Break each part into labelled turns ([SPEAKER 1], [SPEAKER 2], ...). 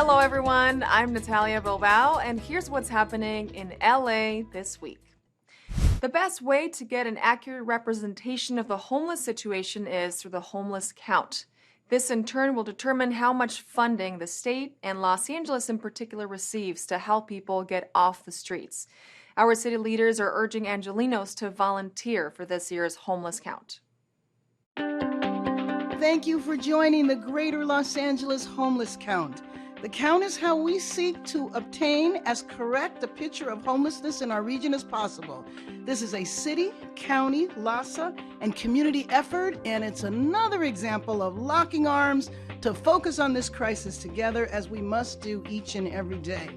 [SPEAKER 1] Hello, everyone. I'm Natalia Bilbao, and here's what's happening in LA this week. The best way to get an accurate representation of the homeless situation is through the homeless count. This, in turn, will determine how much funding the state and Los Angeles in particular receives to help people get off the streets. Our city leaders are urging Angelinos to volunteer for this year's homeless count.
[SPEAKER 2] Thank you for joining the Greater Los Angeles Homeless Count. The count is how we seek to obtain as correct a picture of homelessness in our region as possible. This is a city, county, LASA, and community effort, and it's another example of locking arms to focus on this crisis together, as we must do each and every day.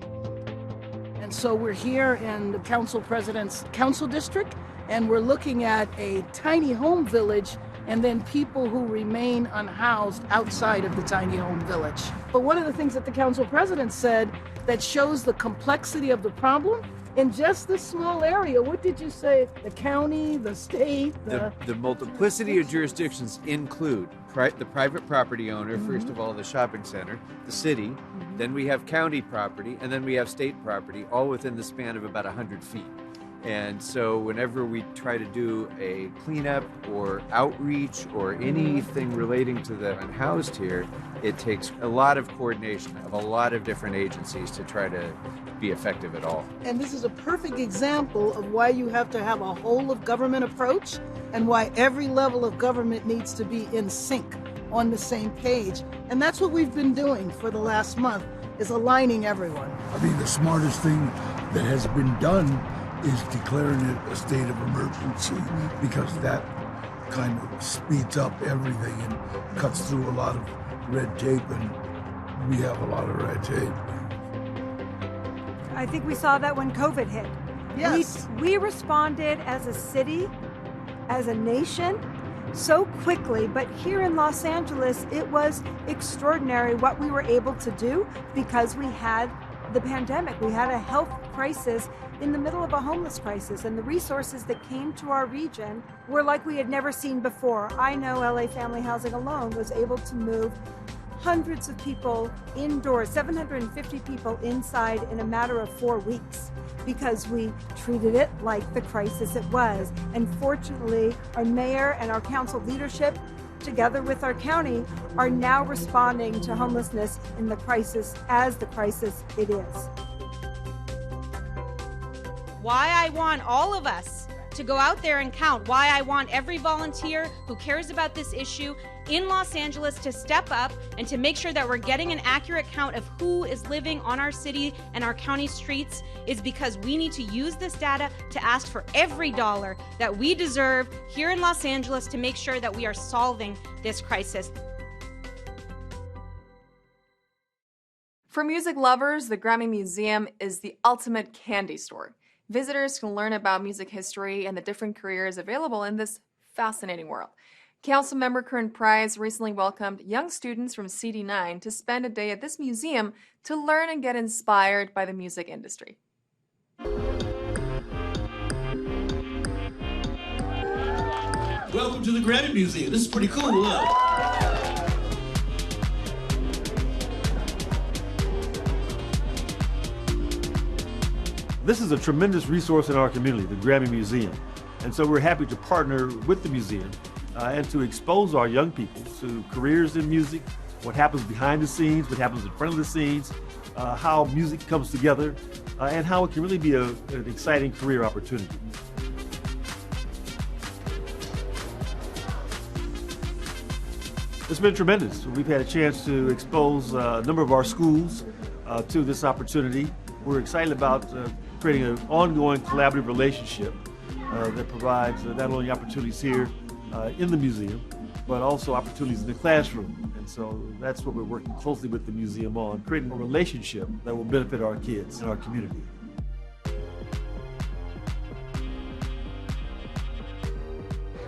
[SPEAKER 2] And so we're here in the council president's council district, and we're looking at a tiny home village and then people who remain unhoused outside of the tiny home village. But one of the things that the council president said that shows the complexity of the problem in just this small area, what did you say? The county, the state,
[SPEAKER 3] the multiplicity of jurisdictions include the private property owner, first of all, the shopping center, the city, then we have county property, and then we have state property, all within the span of about 100 feet. And so whenever we try to do a cleanup or outreach or anything relating to the unhoused here, it takes a lot of coordination of a lot of different agencies to try to be effective at all.
[SPEAKER 2] And this is a perfect example of why you have to have a whole of government approach and why every level of government needs to be in sync, on the same page. And that's what we've been doing for the last month, is aligning everyone.
[SPEAKER 4] I mean, the smartest thing that has been done is declaring it a state of emergency, because that kind of speeds up everything and cuts through a lot of red tape, and we have a lot of red tape.
[SPEAKER 5] I think we saw that when COVID hit.
[SPEAKER 2] Yes.
[SPEAKER 5] We responded as a city, as a nation, so quickly, but here in Los Angeles, it was extraordinary what we were able to do because we had the pandemic. We had a health crisis in the middle of a homeless crisis, and the resources that came to our region were like we had never seen before. I know LA Family Housing alone was able to move hundreds of people indoors, 750 people inside in a matter of 4 weeks, because we treated it like the crisis it was. And fortunately, our mayor and our council leadership, together with our county, are now responding to homelessness in the crisis as the crisis it is.
[SPEAKER 6] Why I want all of us to go out there and count, why I want every volunteer who cares about this issue in Los Angeles to step up and to make sure that we're getting an accurate count of who is living on our city and our county streets, is because we need to use this data to ask for every dollar that we deserve here in Los Angeles to make sure that we are solving this crisis.
[SPEAKER 1] For music lovers, the Grammy Museum is the ultimate candy store. Visitors can learn about music history and the different careers available in this fascinating world. Councilmember Curran Price recently welcomed young students from CD9 to spend a day at this museum to learn and get inspired by the music industry.
[SPEAKER 7] Welcome to the Grammy Museum. This is pretty cool. Look.
[SPEAKER 8] This is a tremendous resource in our community, the Grammy Museum. And so we're happy to partner with the museum and to expose our young people to careers in music, what happens behind the scenes, what happens in front of the scenes, how music comes together, and how it can really be an exciting career opportunity. It's been tremendous. We've had a chance to expose a number of our schools to this opportunity. We're excited about creating an ongoing collaborative relationship that provides not only opportunities here in the museum, but also opportunities in the classroom. And so that's what we're working closely with the museum on, creating a relationship that will benefit our kids and our community.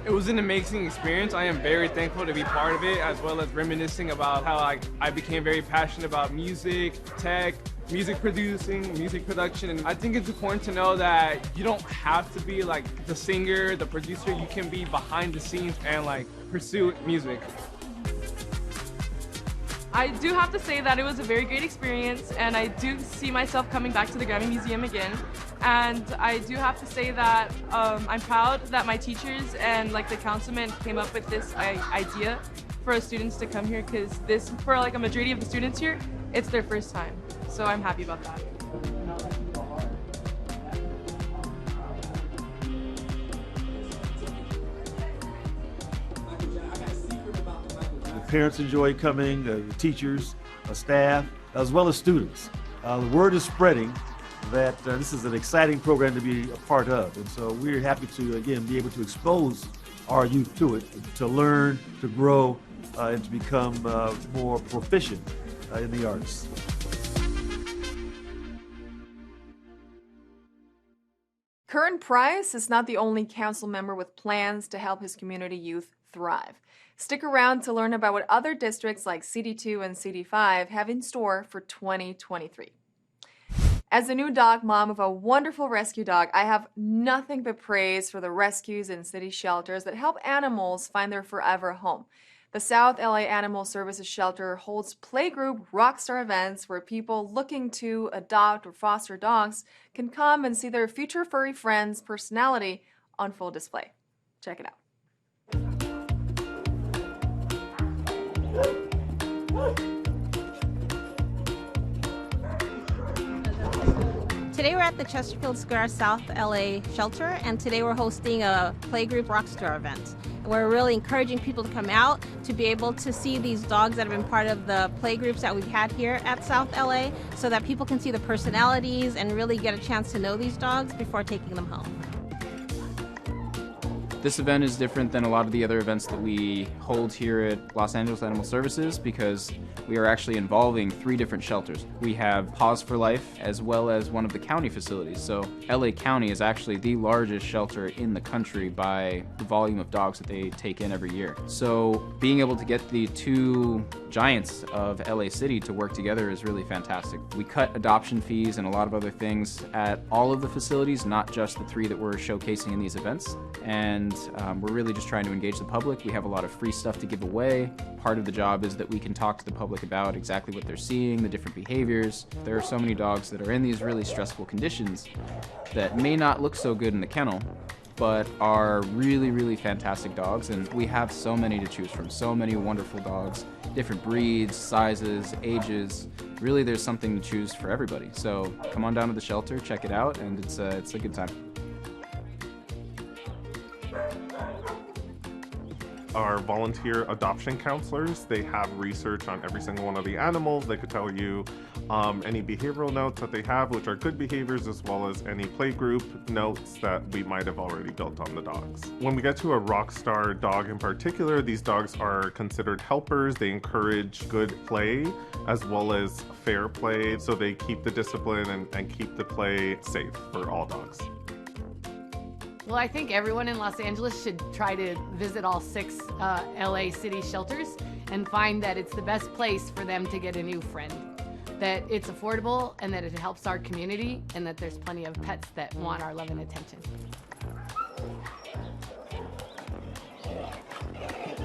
[SPEAKER 9] It was an amazing experience. I am very thankful to be part of it, as well as reminiscing about how I became very passionate about music, tech, music producing, music production. And I think it's important to know that you don't have to be like the singer, the producer. You can be behind the scenes and like pursue music.
[SPEAKER 10] I do have to say that it was a very great experience, and I do see myself coming back to the Grammy Museum again. And I do have to say that I'm proud that my teachers and like the councilman came up with this idea for students to come here, because this, for like a majority of the students here, it's their first time. So I'm happy about that.
[SPEAKER 8] Parents enjoy coming, the teachers, staff, as well as students. The word is spreading that this is an exciting program to be a part of. And so we're happy to, again, be able to expose our youth to it, to learn, to grow, and to become more proficient in the arts.
[SPEAKER 1] Curran Price is not the only council member with plans to help his community youth thrive. Stick around to learn about what other districts like CD2 and CD5 have in store for 2023. As a new dog mom of a wonderful rescue dog, I have nothing but praise for the rescues and city shelters that help animals find their forever home. The South LA Animal Services Shelter holds playgroup rockstar events where people looking to adopt or foster dogs can come and see their future furry friend's personality on full display. Check it out.
[SPEAKER 11] Today we're at the Chesterfield Square South LA Shelter, and today we're hosting a playgroup rockstar event. We're really encouraging people to come out to be able to see these dogs that have been part of the playgroups that we've had here at South LA, so that people can see the personalities and really get a chance to know these dogs before taking them home.
[SPEAKER 12] This event is different than a lot of the other events that we hold here at Los Angeles Animal Services because we are actually involving 3 different shelters. We have Paws for Life as well as one of the county facilities. So LA County is actually the largest shelter in the country by the volume of dogs that they take in every year. So being able to get the 2 giants of LA City to work together is really fantastic. We cut adoption fees and a lot of other things at all of the facilities, not just the 3 that we're showcasing in these events. And we're really just trying to engage the public. We have a lot of free stuff to give away. Part of the job is that we can talk to the public about exactly what they're seeing, the different behaviors. There are so many dogs that are in these really stressful conditions that may not look so good in the kennel, but are really, really fantastic dogs. And we have so many to choose from, so many wonderful dogs, different breeds, sizes, ages. Really, there's something to choose for everybody. So come on down to the shelter, check it out, and it's a good time.
[SPEAKER 13] Our volunteer adoption counselors, they have research on every single one of the animals. They could tell you any behavioral notes that they have, which are good behaviors, as well as any playgroup notes that we might have already built on the dogs. When we get to a rock star dog in particular, these dogs are considered helpers. They encourage good play as well as fair play, so they keep the discipline and keep the play safe for all dogs.
[SPEAKER 14] Well, I think everyone in Los Angeles should try to visit all 6 LA City shelters and find that it's the best place for them to get a new friend. That it's affordable and that it helps our community and that there's plenty of pets that want our love and attention.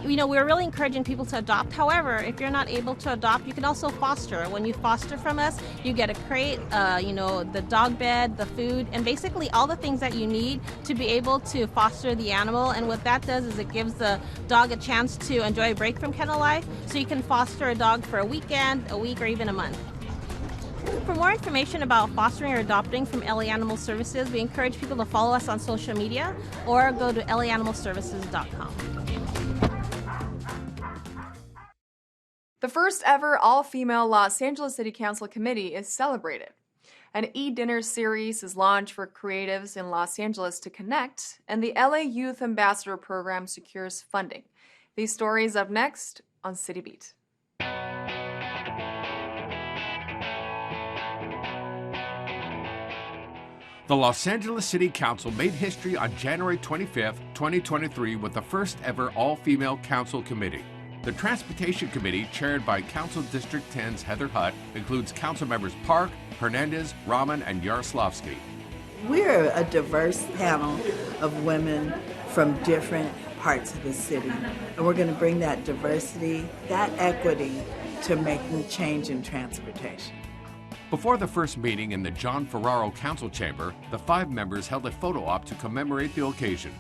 [SPEAKER 11] You know, we're really encouraging people to adopt. However, if you're not able to adopt, you can also foster. When you foster from us, you get a crate, the dog bed, the food, and basically all the things that you need to be able to foster the animal. And what that does is it gives the dog a chance to enjoy a break from kennel life, so you can foster a dog for a weekend, a week, or even a month. For more information about fostering or adopting from LA Animal Services, we encourage people to follow us on social media or go to laanimalservices.com.
[SPEAKER 1] The first ever all-female Los Angeles City Council committee is celebrated. An e-dinner series is launched for creatives in Los Angeles to connect, and the LA Youth Ambassador Program secures funding. These stories up next on City Beat.
[SPEAKER 15] The Los Angeles City Council made history on January 25th, 2023 with the first ever all-female council committee. The Transportation Committee, chaired by Council District 10's Heather Hutt, includes council members Park, Hernandez, Rahman, and Yaroslavsky.
[SPEAKER 16] We're a diverse panel of women from different parts of the city, and we're going to bring that diversity, that equity to making change in transportation.
[SPEAKER 15] Before the first meeting in the John Ferraro Council Chamber, the 5 members held a photo op to commemorate the occasion.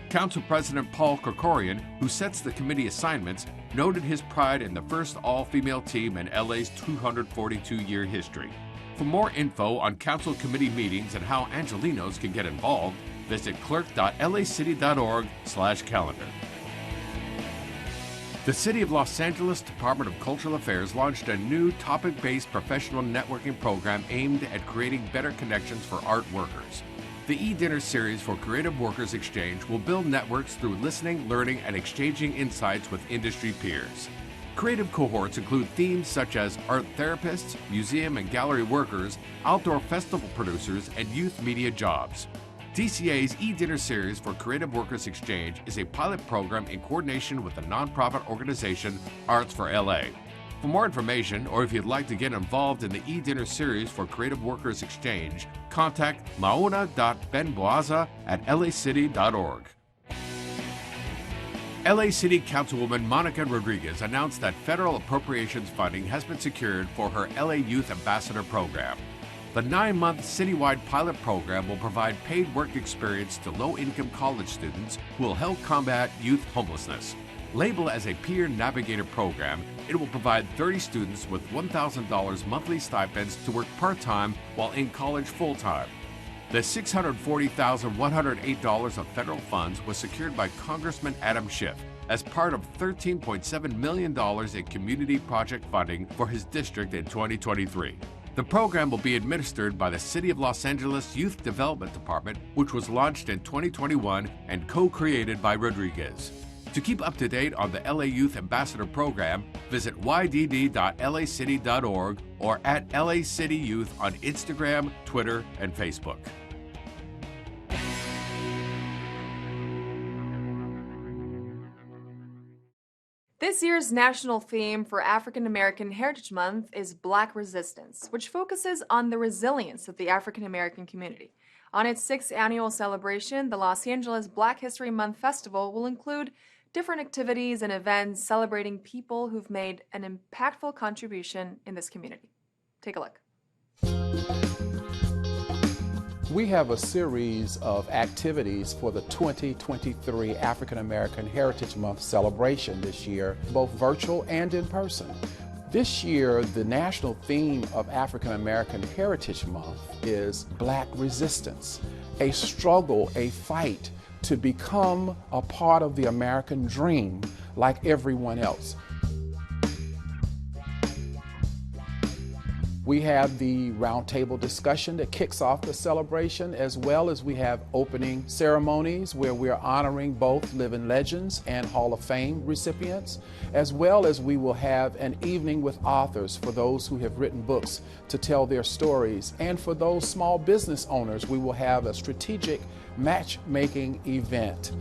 [SPEAKER 15] Council President Paul Krekorian, who sets the committee assignments, noted his pride in the first all-female team in LA's 242-year history. For more info on council committee meetings and how Angelenos can get involved, visit clerk.lacity.org/calendar. The City of Los Angeles Department of Cultural Affairs launched a new topic-based professional networking program aimed at creating better connections for art workers. The e-dinner series for Creative Workers Exchange will build networks through listening, learning, and exchanging insights with industry peers. Creative cohorts include themes such as art therapists, museum and gallery workers, outdoor festival producers, and youth media jobs. DCA's e-dinner series for Creative Workers Exchange is a pilot program in coordination with the nonprofit organization Arts for LA. For more information, or if you'd like to get involved in the e-dinner series for Creative Workers Exchange, contact mauna.benboaza@lacity.org. LA City Councilwoman Monica Rodriguez announced that federal appropriations funding has been secured for her LA Youth Ambassador program. The 9-month citywide pilot program will provide paid work experience to low-income college students who will help combat youth homelessness. Labeled as a peer navigator program, it will provide 30 students with $1,000 monthly stipends to work part-time while in college full-time. The $640,108 of federal funds was secured by Congressman Adam Schiff as part of $13.7 million in community project funding for his district in 2023. The program will be administered by the City of Los Angeles Youth Development Department, which was launched in 2021 and co-created by Rodriguez. To keep up to date on the LA Youth Ambassador Program, visit ydd.lacity.org or at LA City Youth on Instagram, Twitter, and Facebook.
[SPEAKER 1] This year's national theme for African American Heritage Month is Black Resistance, which focuses on the resilience of the African American community. On its 6th annual celebration, the Los Angeles Black History Month Festival will include different activities and events celebrating people who've made an impactful contribution in this community. Take a look.
[SPEAKER 17] We have a series of activities for the 2023 African American Heritage Month celebration this year, both virtual and in person. This year, the national theme of African American Heritage Month is Black Resistance, a struggle, a fight to become a part of the American dream like everyone else. We have the roundtable discussion that kicks off the celebration, as well as we have opening ceremonies where we're honoring both living legends and Hall of Fame recipients, as well as we will have an evening with authors for those who have written books to tell their stories. And for those small business owners, we will have a strategic matchmaking event.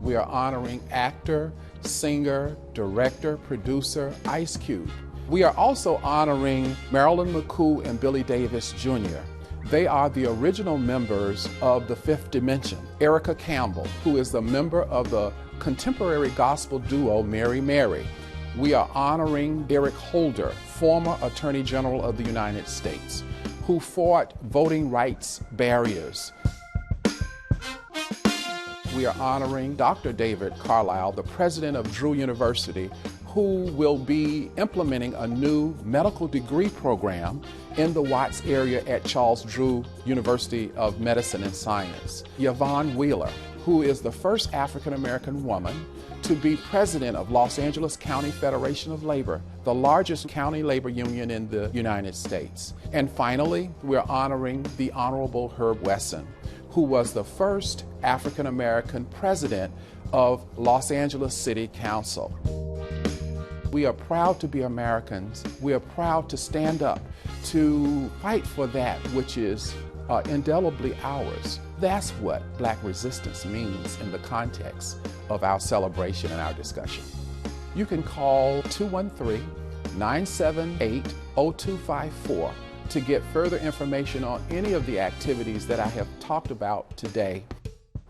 [SPEAKER 17] We are honoring actor, singer, director, producer Ice Cube. We are also honoring Marilyn McCoo and Billy Davis Jr. They are the original members of the Fifth Dimension. Erica Campbell, who is the member of the contemporary gospel duo Mary Mary. We are honoring Eric Holder, former Attorney General of the United States, who fought voting rights barriers. We are honoring Dr. David Carlisle, the president of Drew University, who will be implementing a new medical degree program in the Watts area at Charles Drew University of Medicine and Science. Yvonne Wheeler, who is the first African-American woman to be president of Los Angeles County Federation of Labor, the largest county labor union in the United States. And finally, we're honoring the Honorable Herb Wesson, who was the first African-American president of Los Angeles City Council. We are proud to be Americans. We are proud to stand up to fight for that which is indelibly ours. That's what Black resistance means in the context of our celebration and our discussion. You can call 213-978-0254 to get further information on any of the activities that I have talked about today.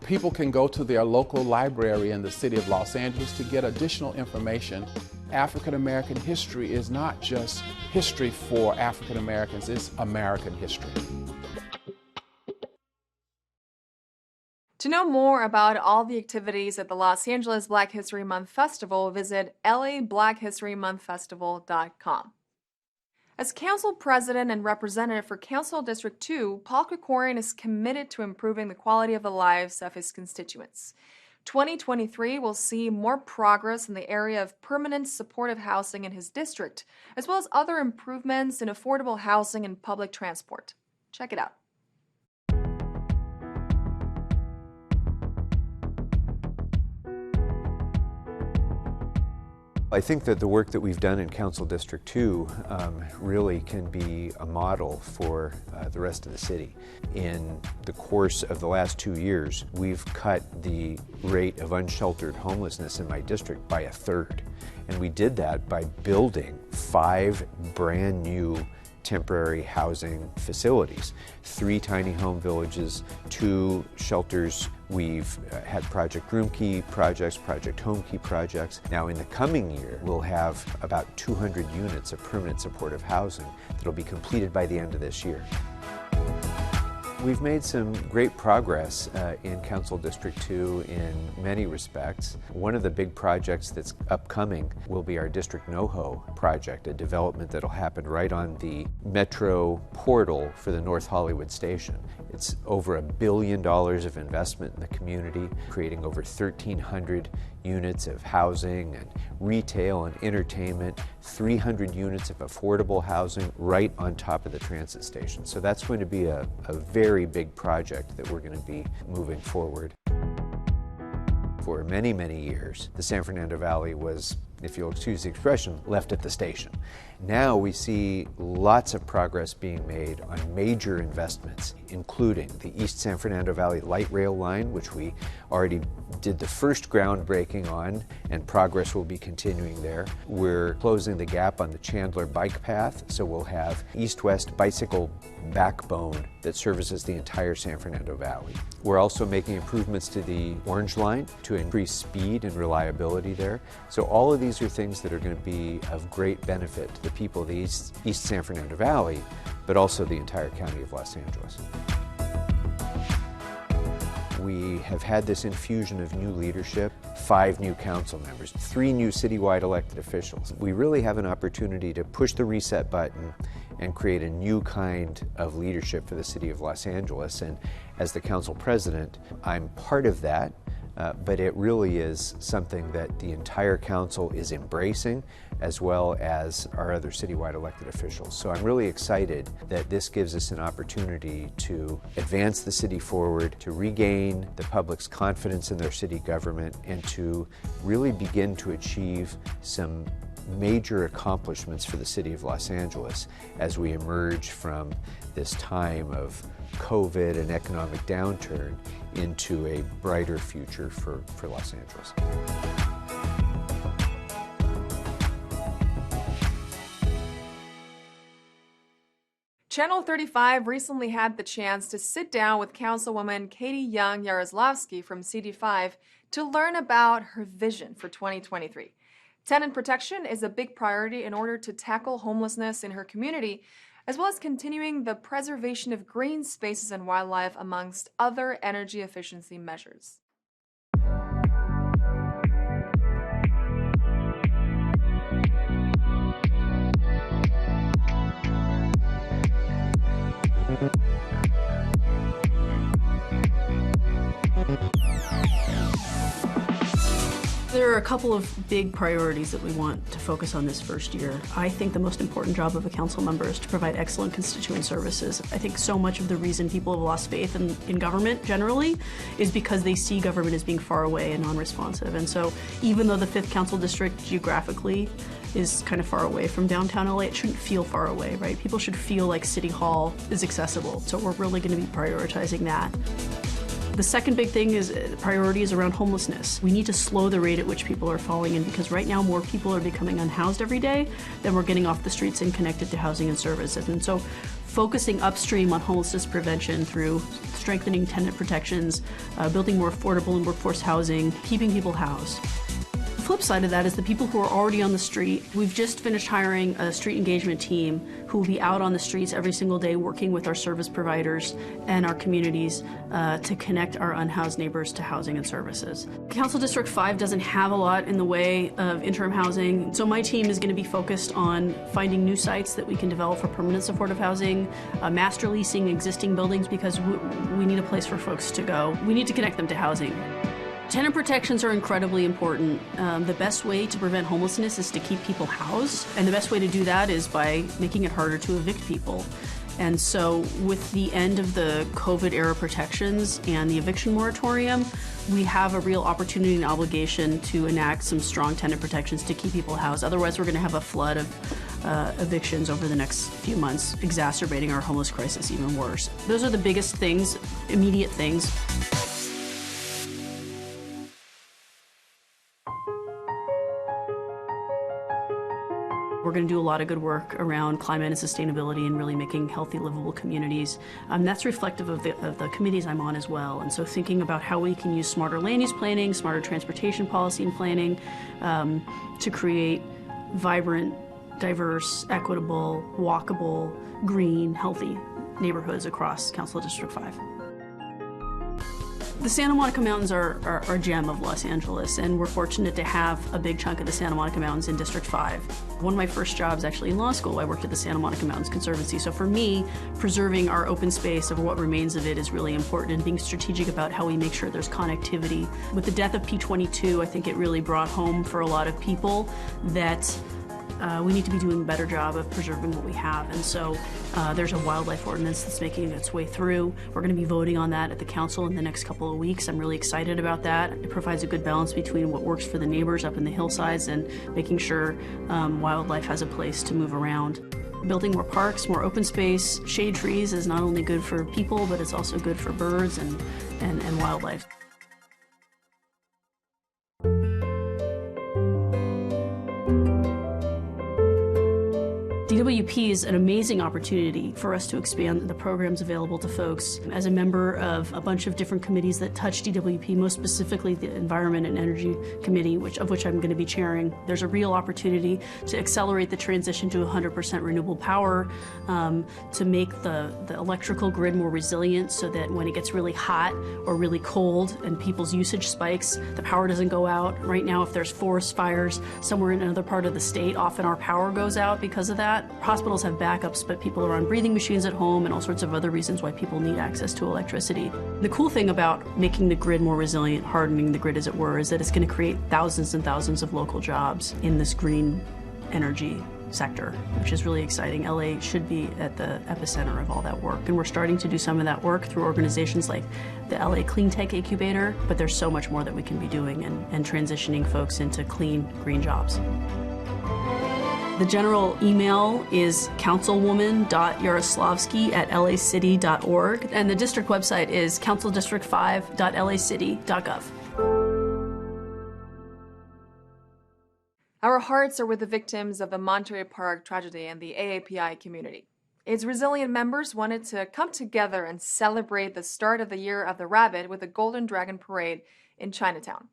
[SPEAKER 17] People can go to their local library in the city of Los Angeles to get additional information. African American history is not just history for African Americans, it's American history.
[SPEAKER 1] To know more about all the activities at the Los Angeles Black History Month Festival, visit lablackhistorymonthfestival.com. As council president and representative for Council District 2, Paul Krekorian is committed to improving the quality of the lives of his constituents. 2023 will see more progress in the area of permanent supportive housing in his district, as well as other improvements in affordable housing and public transport. Check it out.
[SPEAKER 3] I think that the work that we've done in Council District 2 really can be a model for the rest of the city. In the course of the last 2 years, we've cut the rate of unsheltered homelessness in my district by 1/3. And we did that by building 5 brand new temporary housing facilities, 3 tiny home villages, 2 shelters. We've had Project Room Key projects, Project Home Key projects. Now in the coming year, we'll have about 200 units of permanent supportive housing that'll be completed by the end of this year. We've made some great progress in Council District 2 in many respects. One of the big projects that's upcoming will be our District NoHo project, a development that'll happen right on the Metro portal for the North Hollywood station. It's over $1 billion of investment in the community, creating over 1,300 units of housing and retail and entertainment, 300 units of affordable housing right on top of the transit station. So that's going to be a very big project that we're going to be moving forward. For many, many years, the San Fernando Valley was, if you'll excuse the expression, left at the station. Now we see lots of progress being made on major investments, including the East San Fernando Valley Light Rail line, which we already did the first groundbreaking on, and progress will be continuing there. We're closing the gap on the Chandler Bike Path, so we'll have east-west bicycle backbone that services the entire San Fernando Valley. We're also making improvements to the Orange Line to increase speed and reliability there. So all of these are things that are going to be of great benefit to the people of the East San Fernando Valley, but also the entire county of Los Angeles. We have had this infusion of new leadership, 5 new council members, 3 new citywide elected officials. We really have an opportunity to push the reset button and create a new kind of leadership for the city of Los Angeles. And as the council president, I'm part of that. But it really is something that the entire council is embracing, as well as our other citywide elected officials. So I'm really excited that this gives us an opportunity to advance the city forward, to regain the public's confidence in their city government, and to really begin to achieve some major accomplishments for the city of Los Angeles as we emerge from this time of COVID and economic downturn into a brighter future for Los Angeles.
[SPEAKER 1] Channel 35 recently had the chance to sit down with Councilwoman Katy Yaroslavsky from CD5 to learn about her vision for 2023. Tenant protection is a big priority in order to tackle homelessness in her community, as well as continuing the preservation of green spaces and wildlife, amongst other energy efficiency measures.
[SPEAKER 18] There are a couple of big priorities that we want to focus on this first year. I think the most important job of a council member is to provide excellent constituent services. I think so much of the reason people have lost faith in government generally is because they see government as being far away and non-responsive. And so even though the 5th Council District geographically is kind of far away from downtown LA, it shouldn't feel far away, right? People should feel like City Hall is accessible. So we're really going to be prioritizing that. The second big thing is priority is around homelessness. We need to slow the rate at which people are falling in, because right now more people are becoming unhoused every day than we're getting off the streets and connected to housing and services. And so focusing upstream on homelessness prevention through strengthening tenant protections, building more affordable and workforce housing, keeping people housed. The flip side of that is the people who are already on the street. We've just finished hiring a street engagement team who will be out on the streets every single day working with our service providers and our communities to connect our unhoused neighbors to housing and services. Council District 5 doesn't have a lot in the way of interim housing, so my team is going to be focused on finding new sites that we can develop for permanent supportive housing, master leasing existing buildings because we need a place for folks to go. We need to connect them to housing. Tenant protections are incredibly important. The best way to prevent homelessness is to keep people housed, and the best way to do that is by making it harder to evict people. And so with the end of the COVID-era protections and the eviction moratorium, we have a real opportunity and obligation to enact some strong tenant protections to keep people housed. Otherwise, we're going to have a flood of evictions over the next few months, exacerbating our homeless crisis even worse. Those are the biggest things, immediate things. We're going to do a lot of good work around climate and sustainability and really making healthy, livable communities. That's reflective of the committees I'm on as well. And so thinking about how we can use smarter land use planning, smarter transportation policy and planning to create vibrant, diverse, equitable, walkable, green, healthy neighborhoods across Council District 5. The Santa Monica Mountains are a gem of Los Angeles, and we're fortunate to have a big chunk of the Santa Monica Mountains in District 5. One of my first jobs actually in law school, I worked at the Santa Monica Mountains Conservancy. So for me, preserving our open space of what remains of it is really important, and being strategic about how we make sure there's connectivity. With the death of P22, I think it really brought home for a lot of people that we need to be doing a better job of preserving what we have. And so there's a wildlife ordinance that's making its way through. We're going to be voting on that at the council in the next couple of weeks. I'm really excited about that. It provides a good balance between what works for the neighbors up in the hillsides and making sure wildlife has a place to move around. Building more parks, more open space, shade trees is not only good for people, but it's also good for birds and wildlife. DWP is an amazing opportunity for us to expand the programs available to folks. As a member of a bunch of different committees that touch DWP, most specifically the Environment and Energy Committee, of which I'm going to be chairing, there's a real opportunity to accelerate the transition to 100% renewable power, to make the electrical grid more resilient so that when it gets really hot or really cold and people's usage spikes, the power doesn't go out. Right now, if there's forest fires somewhere in another part of the state, often our power goes out because of that. Hospitals have backups, but people are on breathing machines at home and all sorts of other reasons why people need access to electricity. The cool thing about making the grid more resilient, hardening the grid as it were, is that it's going to create thousands and thousands of local jobs in this green energy sector, which is really exciting. LA should be at the epicenter of all that work, and we're starting to do some of that work through organizations like the LA Clean Tech Incubator, but there's so much more that we can be doing and transitioning folks into clean, green jobs. The general email is councilwoman.yaroslavsky@lacity.org, and the district website is councildistrict5.lacity.gov.
[SPEAKER 1] Our hearts are with the victims of the Monterey Park tragedy and the AAPI community. Its resilient members wanted to come together and celebrate the start of the Year of the Rabbit with a Golden Dragon Parade in Chinatown.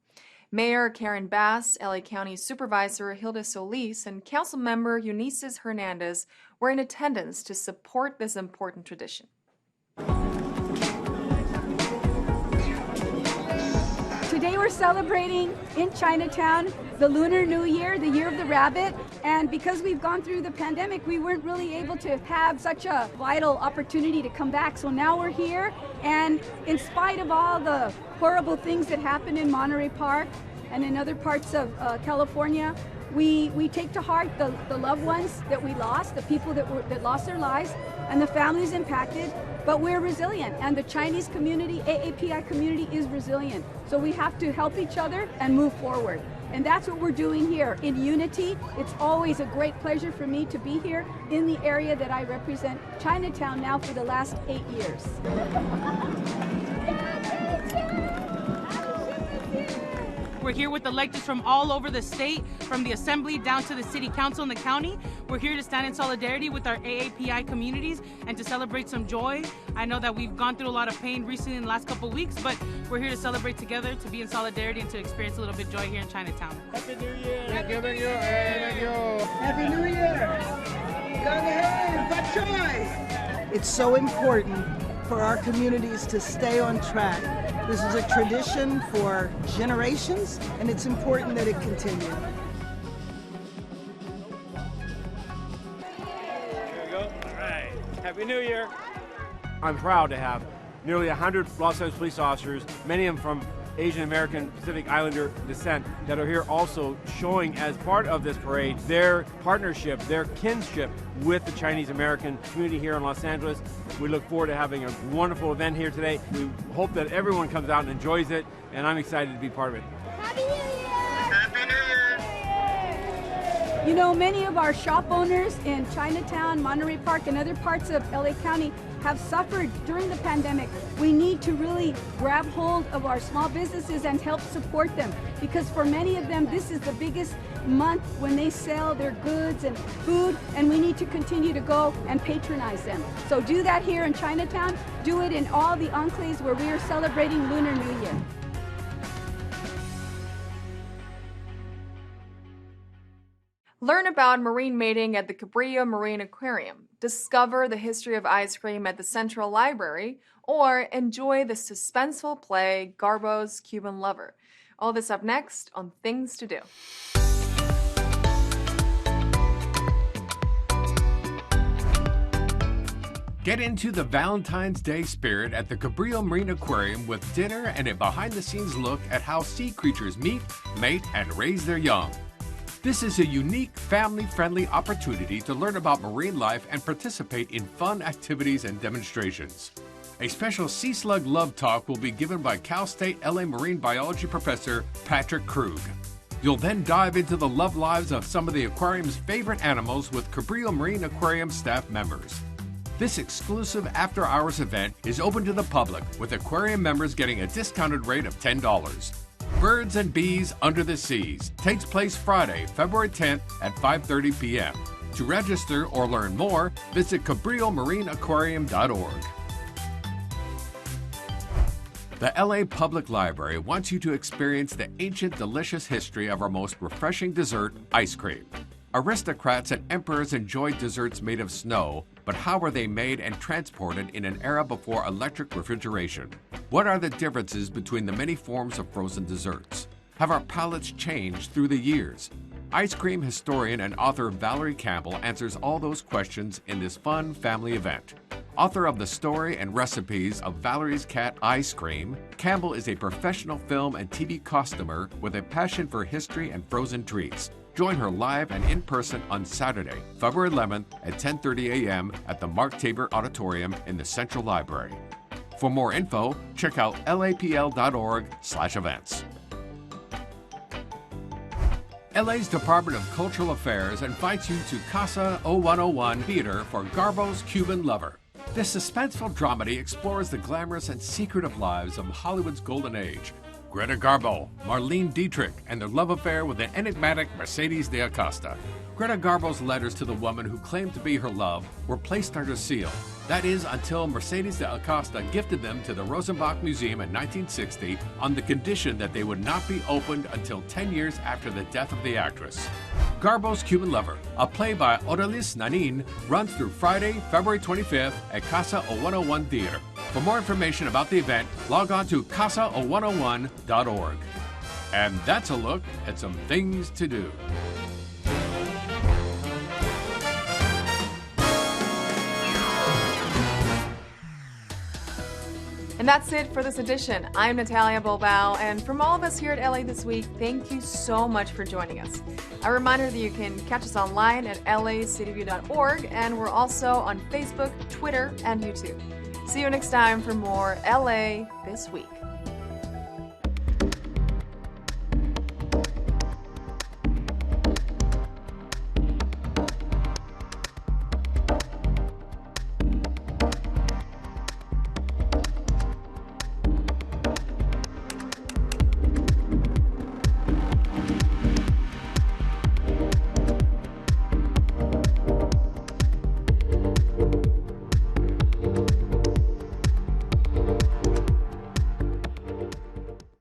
[SPEAKER 1] Mayor Karen Bass, LA County Supervisor Hilda Solis, and Councilmember Eunices Hernandez were in attendance to support this important tradition.
[SPEAKER 19] Today we're celebrating in Chinatown the Lunar New Year, the Year of the Rabbit, and because we've gone through the pandemic, we weren't really able to have such a vital opportunity to come back. So now we're here, and in spite of all the horrible things that happened in Monterey Park and in other parts of California, we take to heart the loved ones that we lost, the people that lost their lives, and the families impacted. But we're resilient, and the Chinese community, AAPI community, is resilient. So we have to help each other and move forward. And that's what we're doing here in unity. It's always a great pleasure for me to be here in the area that I represent, Chinatown, now for the last 8 years.
[SPEAKER 6] We're here with electeds from all over the state, from the assembly down to the city council and the county.
[SPEAKER 20] We're here to stand in solidarity with our AAPI communities and to celebrate some joy. I know that we've gone through a lot of pain recently in the last couple of weeks, but we're here to celebrate together, to be in solidarity, and to experience a little bit of joy here in Chinatown.
[SPEAKER 21] Happy New Year! Thank you.
[SPEAKER 2] Happy New Year! It's so important for our communities to stay on track. This is a tradition for generations, and it's important that it continue.
[SPEAKER 21] There we go. All right. Happy New Year. I'm proud to have nearly 100 Los Angeles police officers, many of them from Asian American Pacific Islander descent, that are here also showing, as part of this parade, their partnership, their kinship with the Chinese American community here in Los Angeles. We look forward to having a wonderful event here today. We hope that everyone comes out and enjoys it, and I'm excited to be part of it.
[SPEAKER 19] Happy New Year! Happy New Year! You know, many of our shop owners in Chinatown, Monterey Park, and other parts of LA County have suffered during the pandemic. We need to really grab hold of our small businesses and help support them, because for many of them, this is the biggest month when they sell their goods and food, and we need to continue to go and patronize them. So do that here in Chinatown. Do it in all the enclaves where we are celebrating Lunar New Year.
[SPEAKER 1] Learn about marine mating at the Cabrillo Marine Aquarium, discover the history of ice cream at the Central Library, or enjoy the suspenseful play Garbo's Cuban Lover. All this up next on Things to Do.
[SPEAKER 15] Get into the Valentine's Day spirit at the Cabrillo Marine Aquarium with dinner and a behind-the-scenes look at how sea creatures meet, mate, and raise their young. This is a unique, family-friendly opportunity to learn about marine life and participate in fun activities and demonstrations. A special Sea Slug Love Talk will be given by Cal State LA Marine Biology Professor Patrick Krug. You'll then dive into the love lives of some of the aquarium's favorite animals with Cabrillo Marine Aquarium staff members. This exclusive after-hours event is open to the public, with aquarium members getting a discounted rate of $10. Birds and Bees Under the Seas takes place Friday, February 10th at 5:30 p.m. To register or learn more, visit CabrilloMarineAquarium.org. The LA Public Library wants you to experience the ancient, delicious history of our most refreshing dessert, ice cream. Aristocrats and emperors enjoyed desserts made of snow, but how were they made and transported in an era before electric refrigeration? What are the differences between the many forms of frozen desserts? Have our palates changed through the years? Ice cream historian and author Valerie Campbell answers all those questions in this fun family event. Author of the story and recipes of Valerie's Cat Ice Cream, Campbell is a professional film and TV costumer with a passion for history and frozen treats. Join her live and in person on Saturday, February 11th at 10:30 a.m. at the Mark Tabor Auditorium in the Central Library. For more info, check out lapl.org/events. LA's Department of Cultural Affairs invites you to Casa 0101 Theater for Garbo's Cuban Lover. This suspenseful dramedy explores the glamorous and secretive lives of Hollywood's golden age. Greta Garbo, Marlene Dietrich, and their love affair with the enigmatic Mercedes de Acosta. Greta Garbo's letters to the woman who claimed to be her love were placed under seal. That is, until Mercedes de Acosta gifted them to the Rosenbach Museum in 1960 on the condition that they would not be opened until 10 years after the death of the actress. Garbo's Cuban Lover, a play by Odalis Nanin, runs through Friday, February 25th at Casa 0101 Theater. For more information about the event, log on to casa0101.org. And that's a look at some things to do.
[SPEAKER 1] And that's it for this edition. I'm Natalia Bilbao, and from all of us here at LA This Week, thank you so much for joining us. A reminder that you can catch us online at lacityview.org, and we're also on Facebook, Twitter, and YouTube. See you next time for more LA This Week.